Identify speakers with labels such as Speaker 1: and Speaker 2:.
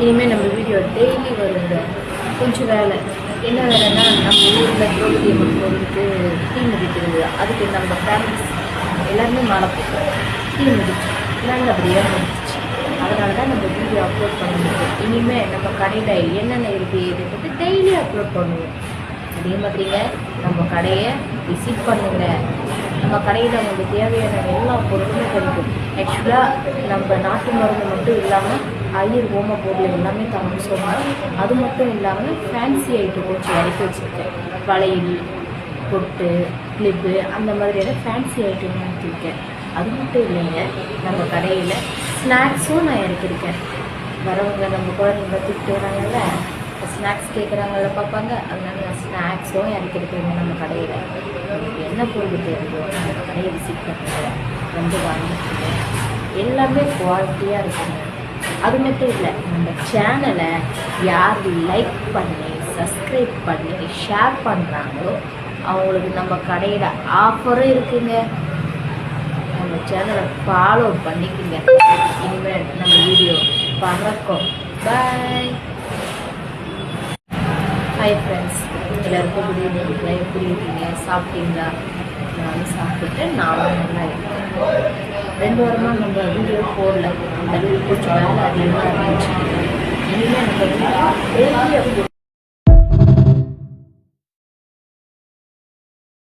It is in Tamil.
Speaker 1: இனிமேல் நம்ம வீடியோ டெய்லி வருங்க. கொஞ்சம் வேலை என்ன வேலைன்னா, நம்ம ஊரில் கோவிலியம்மன் கோவிலுக்கு தீ மிதிக்கிறது. அதுக்கு நம்ம ஃபேமிலிஸ் எல்லாருமே மாலை போட்டோம். தீ மிதிச்சு நல்லபடியாக முடிஞ்சிச்சு. அதனால தான் நம்ம வீடியோ அப்லோட் பண்ணிருக்கோம். இனிமேல் நம்ம கடையில் என்னென்ன இருக்குது எதுன்றது டெய்லி அப்லோட் பண்ணுவோம். அதே மாதிரிங்க நம்ம கடையை விசிட் பண்ணுங்க. நம்ம கடையில் நமக்கு தேவையான எல்லா பொருளுமே கிடைக்கும். ஆக்சுவலாக நம்ம நாட்டு மருந்து மட்டும் இல்லாமல் ஐயர் ஓம பொருள் எல்லாமே தரணும்னு சொன்னால், அது மட்டும் இல்லாமல் ஃபேன்சி ஐட்டம் கொஞ்சம் இறக்கி வச்சுருக்கேன். வளையல், பொட்டு, கிளிப்பு அந்த மாதிரியான ஃபேன்சி ஐட்டம் இறக்கியிருக்கேன். அது மட்டும் இல்லைங்க, நம்ம கடையில் ஸ்நாக்ஸும் நான் இறக்கியிருக்கேன். வரவங்க நம்ம குழந்தைங்க தூக்கிட்டு வராங்கல்ல, ஸ்நாக்ஸ் கேட்குறாங்கல்ல பார்ப்பாங்க, அதனால நான் ஸ்நாக்ஸும் இறக்கியிருக்கேங்க. நம்ம கடையில் என்ன பொருள் தேவையோ நம்ம கடையை விசிட் பண்ணுங்க, வந்து வாங்கிட்டு எல்லாமே குவாலிட்டியாக இருக்குங்க. அது மட்டும் இல்லை, நம்ம சேனலை யார் லைக் பண்ணி சப்ஸ்கிரைப் பண்ணி ஷேர் பண்ணுறாங்களோ அவங்களுக்கு நம்ம கடையில் ஆஃபரும் இருக்குங்க. நம்ம சேனலை ஃபாலோ பண்ணிக்கோங்க. இனிமேல் நம்ம வீடியோ பார்க்குறோம். பாய். ஹாய் ஃப்ரெண்ட்ஸ், எல்லாருக்கும் குட் ஈவினிங். எப்படி இருக்கீங்க? சாப்பிட்டீங்களா? நானும் சாப்பிட்டு நானும் நல்லா இருக்கேன். 2 வாரமாக நம்ம வீடியோ போடல. அந்த கொஞ்சம் வேலை அதிகமாக இருந்துச்சு. இனிமேல் நம்ம வீடியோ